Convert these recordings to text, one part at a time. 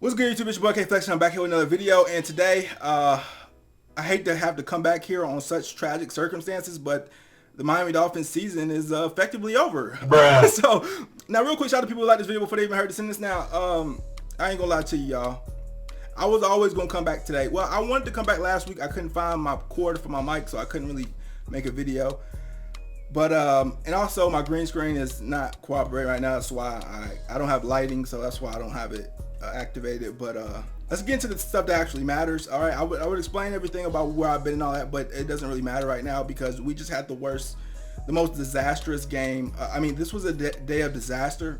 What's good, YouTube? It's your boy K Flex. I'm back here with another video, and today, I hate to have to come back here on such tragic circumstances, but the Miami Dolphins season is effectively over. Bruh. So, now real quick, shout out to people who like this video before they even heard this in this now. I ain't gonna lie to you, y'all. I was always gonna come back today. Well, I wanted to come back last week. I couldn't find my cord for my mic, so I couldn't really make a video. But and also my green screen is not cooperating right now. That's why I don't have lighting, so that's why I don't have it activated. But let's get into the stuff that actually matters. All right, I would explain everything about where I've been and all that, but it doesn't really matter right now because we just had the most disastrous game. I mean, this was a day of disaster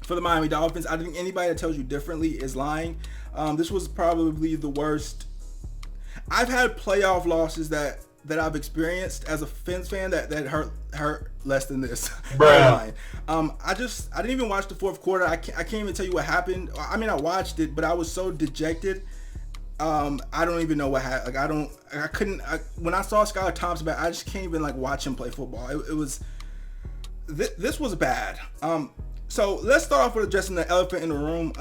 for the Miami Dolphins. I think anybody that tells you differently is lying. This was probably the worst. I've had playoff losses that I've experienced as a Fins fan that hurt less than this. Bruh. I didn't even watch the fourth quarter. I can't even tell you what happened. I mean, I watched it, but I was so dejected. I don't even know what happened. Like when I saw Skylar Thompson back, I just can't even like watch him play football. This was bad. So let's start off with addressing the elephant in the room.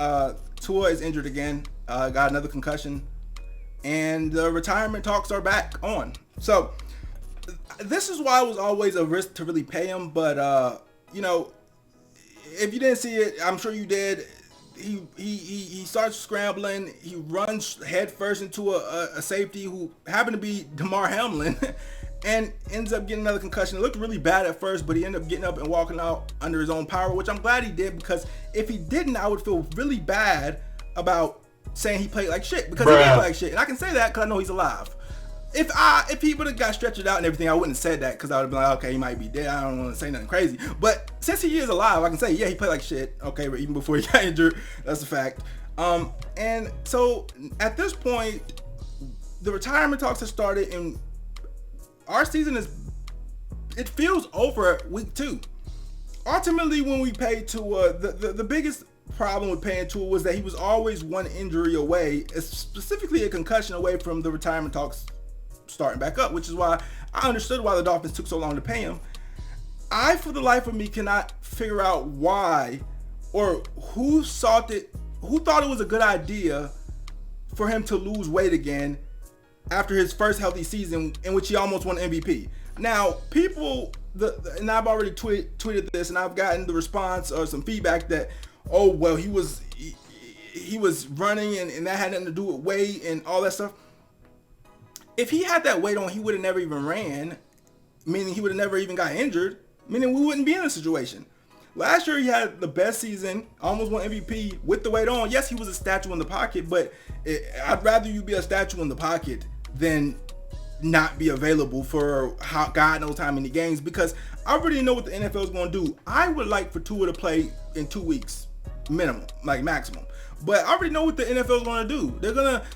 Tua is injured again. Got another concussion, and the retirement talks are back on. So this is why it was always a risk to really pay him. But you know, if you didn't see it, I'm sure you did. He starts scrambling. He runs head first into a safety who happened to be Damar Hamlin, and ends up getting another concussion. It looked really bad at first, but he ended up getting up and walking out under his own power, which I'm glad he did, because if he didn't, I would feel really bad about saying he played like shit, because he did play like shit, and I can say that because I know he's alive. If he would have got stretched out and everything, I wouldn't have said that, because I would have been like, okay, he might be dead. I don't want to say nothing crazy. But since he is alive, I can say, yeah, he played like shit. Okay, but even before he got injured, that's a fact. And so at this point, the retirement talks have started, and our season it feels over at week 2. Ultimately, when we paid Tua, the biggest problem with paying Tua was that he was always one injury away, specifically a concussion away from the retirement talks starting back up, which is why I understood why the Dolphins took so long to pay him. I, for the life of me, cannot figure out why or who thought it was a good idea for him to lose weight again after his first healthy season in which he almost won MVP. Now, people, and I've already tweeted this, and I've gotten the response or some feedback that, oh, well, he was running and that had nothing to do with weight and all that stuff. If he had that weight on, he would have never even ran, meaning he would have never even got injured, meaning we wouldn't be in a situation. Last year, he had the best season, almost won MVP with the weight on. Yes, he was a statue in the pocket, but I'd rather you be a statue in the pocket than not be available for God knows how many games, because I already know what the NFL is going to do. I would like for Tua to play in 2 weeks, minimum, like maximum. But I already know what the NFL is going to do. They're going to,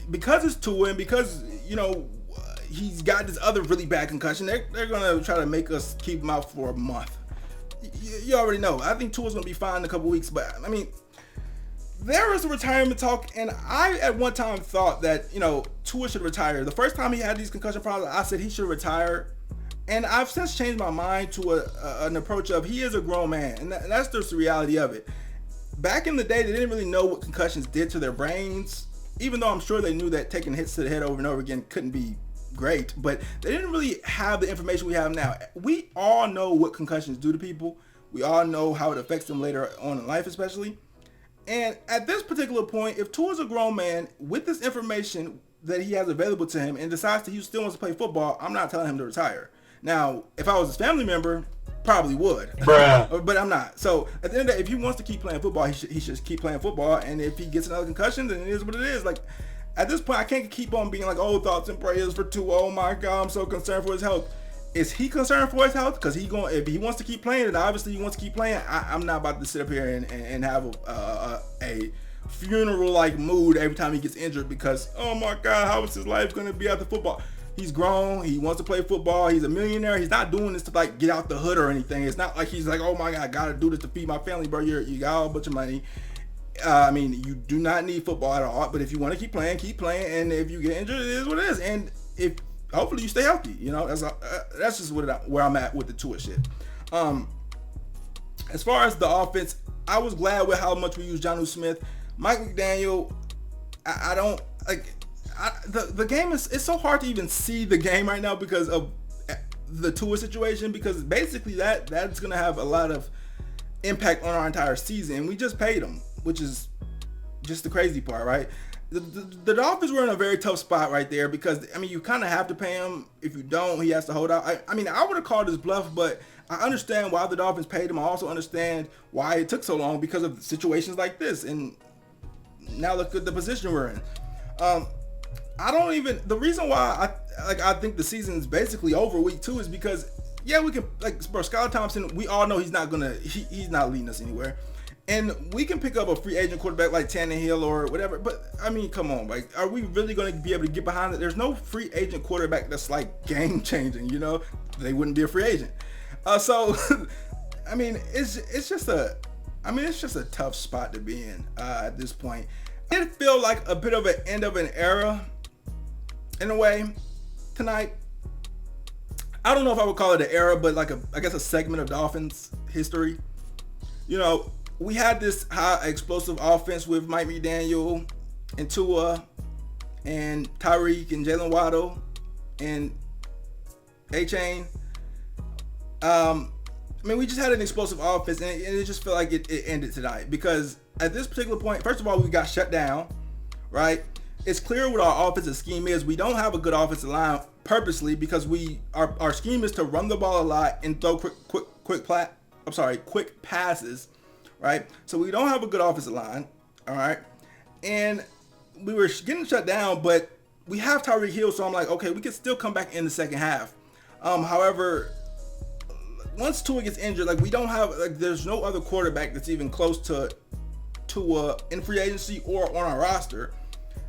because it's Tua and because, you know, he's got this other really bad concussion, they're going to try to make us keep him out for a month. You already know. I think Tua's going to be fine in a couple weeks, but I mean, there is a retirement talk, and I at one time thought that, you know, Tua should retire. The first time he had these concussion problems, I said he should retire, and I've since changed my mind to an approach of he is a grown man, and that's just the reality of it. Back in the day, they didn't really know what concussions did to their brains, even though I'm sure they knew that taking hits to the head over and over again couldn't be great, but they didn't really have the information we have now. We all know what concussions do to people. We all know how it affects them later on in life, especially. And at this particular point, if Tua's a grown man with this information that he has available to him and decides that he still wants to play football, I'm not telling him to retire. Now, if I was his family member, probably would. Bruh. But I'm not. So at the end of the day, if he wants to keep playing football, he should keep playing football. And if he gets another concussion, then it is what it is. Like, at this point, I can't keep on being like, oh, thoughts and prayers for Tua. Oh my God, I'm so concerned for his health. Is he concerned for his health? Because if he wants to keep playing, and obviously he wants to keep playing, I'm not about to sit up here and have a funeral-like mood every time he gets injured because, oh my God, how is his life going to be after football? He's grown. He wants to play football. He's a millionaire. He's not doing this to like get out the hood or anything. It's not like he's like, oh my God, I got to do this to feed my family, bro. You got a bunch of money. I mean, you do not need football at all. But if you want to keep playing, keep playing. And if you get injured, it is what it is. And if hopefully you stay healthy. You know, that's just where I'm at with the Tua shit. As far as the offense, I was glad with how much we used Jonnu Smith. Mike McDaniel, I don't like. The game it's so hard to even see the game right now because of the Tua situation, because basically that's gonna have a lot of impact on our entire season, and we just paid him, which is just the crazy part, right? The Dolphins were in a very tough spot right there because, I mean, you kind of have to pay him. If you don't, he has to hold out. I mean, I would have called his bluff, but I understand why the Dolphins paid him. I also understand why it took so long because of situations like this, and now look at the position we're in. The reason why I think the season is basically over week 2 is because, yeah, we can, bro, Skylar Thompson, we all know he's not leading us anywhere. And we can pick up a free agent quarterback like Tannehill or whatever, but I mean, come on, like, are we really going to be able to get behind it? There's no free agent quarterback that's like game changing, you know? They wouldn't be a free agent. So, I mean, it's just a tough spot to be in at this point. It feel like a bit of an end of an era in a way tonight. I don't know if I would call it an era, but like I guess a segment of Dolphins history. You know, we had this high explosive offense with Mike McDaniel and Tua and Tyreek and Jalen Waddle and A-Chain. I mean, we just had an explosive offense, and it just felt like it ended tonight because at this particular point, first of all, we got shut down, right? It's clear what our offensive scheme is. We don't have a good offensive line purposely because our scheme is to run the ball a lot and throw quick passes, right? So we don't have a good offensive line, all right? And we were getting shut down, but we have Tyreek Hill, so I'm like, okay, we can still come back in the second half. However, once Tua gets injured, like, we don't have, like, there's no other quarterback that's even close to Tua in free agency or on our roster.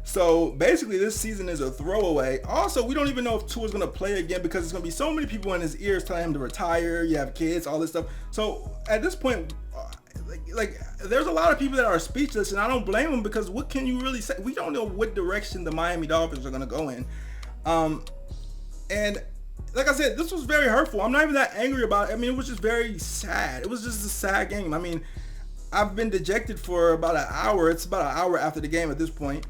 So basically this season is a throwaway. Also, we don't even know if Tua's going to play again because there's going to be so many people in his ears telling him to retire. You have kids, all this stuff. So at this point, like there's a lot of people that are speechless, and I don't blame them because what can you really say? We don't know what direction the Miami Dolphins are going to go in. And like I said, this was very hurtful. I'm not even that angry about it. I mean, it was just very sad. It was just a sad game. I mean, I've been dejected for about an hour. It's about an hour after the game at this point.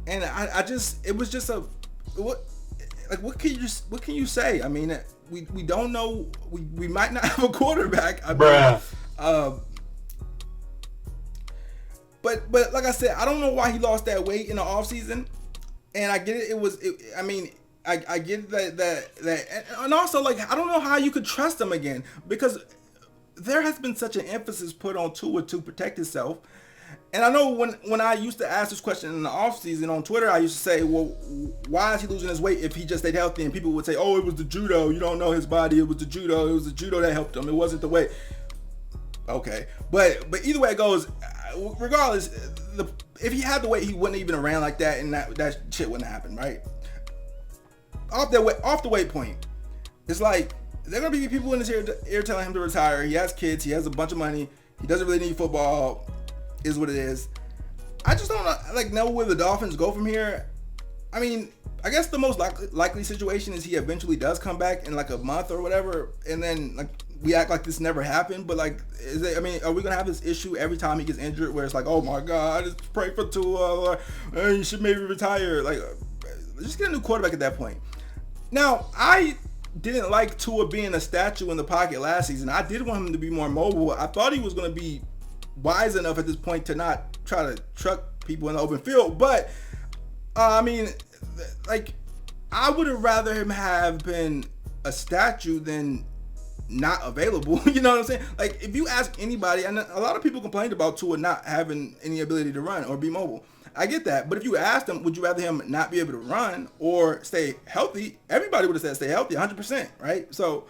And it was just what can you say? I mean, we don't know. We might not have a quarterback. But like I said, I don't know why he lost that weight in the offseason. And I get it. I get that, and also, like, I don't know how you could trust him again because there has been such an emphasis put on Tua to protect himself. And I know when I used to ask this question in the offseason on Twitter, I used to say, well, why is he losing his weight if he just stayed healthy? And people would say, oh, it was the judo. You don't know his body. It was the judo. It was the judo that helped him. It wasn't the weight. Okay. But either way it goes, regardless, if he had the weight, he wouldn't even have ran like that, and that shit wouldn't happen, right? Off the weight point, it's like there are going to be people in his ear telling him to retire. He has kids. He has a bunch of money. He doesn't really need football. Is what it is. I just don't know where the Dolphins go from here. I mean, I guess the most likely situation is he eventually does come back in like a month or whatever, and then like we act like this never happened. But like, are we gonna have this issue every time he gets injured where it's like, oh my God, just pray for Tua, or you should maybe retire? Like, just get a new quarterback at that point. Now, I didn't like Tua being a statue in the pocket last season. I did want him to be more mobile. I thought he was gonna be wise enough at this point to not try to truck people in the open field, but I mean, like, I would have rather him have been a statue than not available. You know what I'm saying? Like, if you ask anybody, and a lot of people complained about Tua not having any ability to run or be mobile. I get that, but if you asked them, would you rather him not be able to run or stay healthy? Everybody would have said stay healthy, 100%, right? So,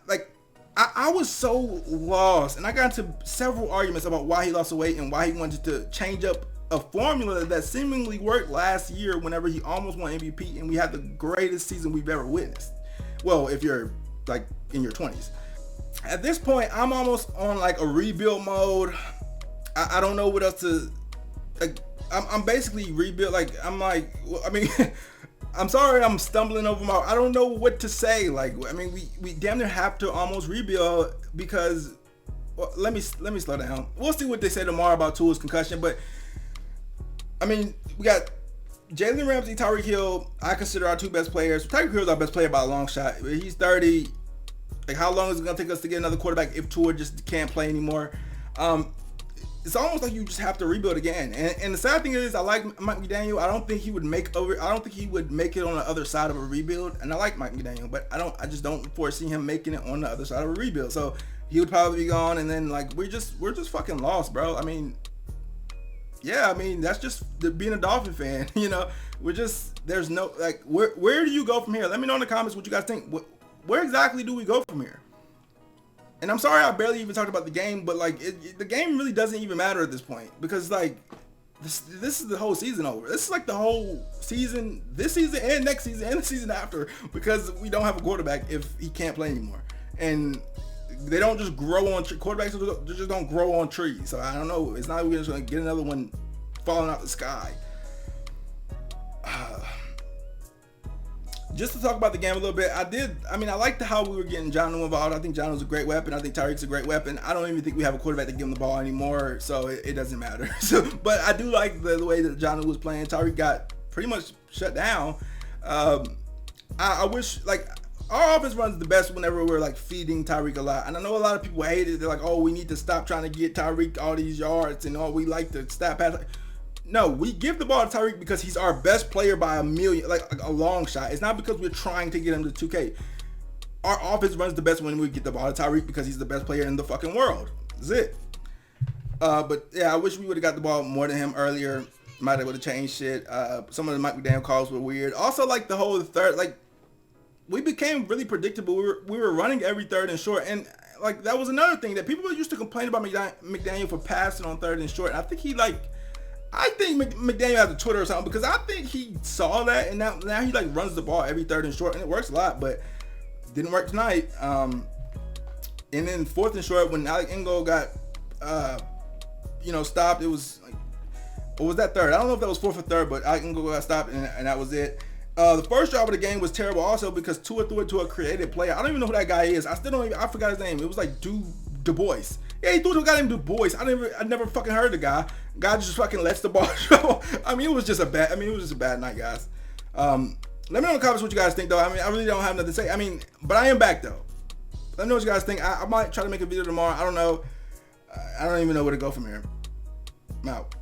like, I was so lost, and I got into several arguments about why he lost the weight and why he wanted to change up a formula that seemingly worked last year whenever he almost won MVP, and we had the greatest season we've ever witnessed. Well, if you're like in your 20s. At this point, I'm almost on like a rebuild mode. I don't know what else to, like, I'm basically rebuild. Like, I'm like, well, I mean, I'm sorry, I'm stumbling over I don't know what to say. Like, I mean, we damn near have to almost rebuild because, well, let me slow down. We'll see what they say tomorrow about Tua's concussion, but I mean, we got Jalen Ramsey, Tyreek Hill. I consider our two best players. Tyreek Hill is our best player by a long shot. He's 30. Like, how long is it gonna take us to get another quarterback if Tua just can't play anymore? It's almost like you just have to rebuild again. And the sad thing is, I like Mike McDaniel. I don't think he would make it on the other side of a rebuild. And I like Mike McDaniel, but I just don't foresee him making it on the other side of a rebuild. So he would probably be gone, and then like we're just fucking lost, bro. I mean, yeah, I mean that's just being a Dolphin fan. You know, there's no like where do you go from here? Let me know in the comments what you guys think. Where exactly do we go from here? And I'm sorry I barely even talked about the game, but like the game really doesn't even matter at this point because like this is the whole season over. This is like the whole season, this season and next season and the season after, because we don't have a quarterback if he can't play anymore. And they don't just grow on quarterbacks. They just don't grow on trees. So I don't know. It's not like we're just gonna get another one falling out the sky. Just to talk about the game a little bit, I liked how we were getting Jonnu involved. I think Jonnu's a great weapon. I think Tyreek's a great weapon. I don't even think we have a quarterback to give him the ball anymore, so it doesn't matter. But I do like the way that Jonnu was playing. Tyreek got pretty much shut down. I wish, like, our offense runs the best whenever we're, like, feeding Tyreek a lot. And I know a lot of people hate it. They're like, oh, we need to stop trying to get Tyreek all these yards, and we like to stat pass. No, we give the ball to Tyreek because he's our best player by a million, like a long shot. It's not because we're trying to get him to 2K. Our offense runs the best when we get the ball to Tyreek because he's the best player in the fucking world. That's it. But yeah, I wish we would have got the ball more than him earlier. Might have would have changed shit. Some of the Mike McDaniel calls were weird. Also, like the whole third, like we became really predictable. We were running every third and short, and like that was another thing that people used to complain about McDaniel for passing on third and short. And I think McDaniel has a Twitter or something because I think he saw that and now he like runs the ball every third and short and it works a lot, but didn't work tonight. And then fourth and short when Alec Ingold got stopped, it was like, what was that third? I don't know if that was fourth or third, but Alec Ingold got stopped and that was it. The first drive of the game was terrible also because Tua threw it to a creative player. I don't even know who that guy is. I forgot his name. It was like Du Bois. Yeah, he threw to a guy named Du Bois. I never fucking heard the guy. Guy just fucking lets the ball go. I mean, it was just a bad night, guys. Let me know in the comments what you guys think, though. I mean, I really don't have nothing to say. I mean, but I am back, though. Let me know what you guys think. I might try to make a video tomorrow. I don't know. I don't even know where to go from here. I'm out.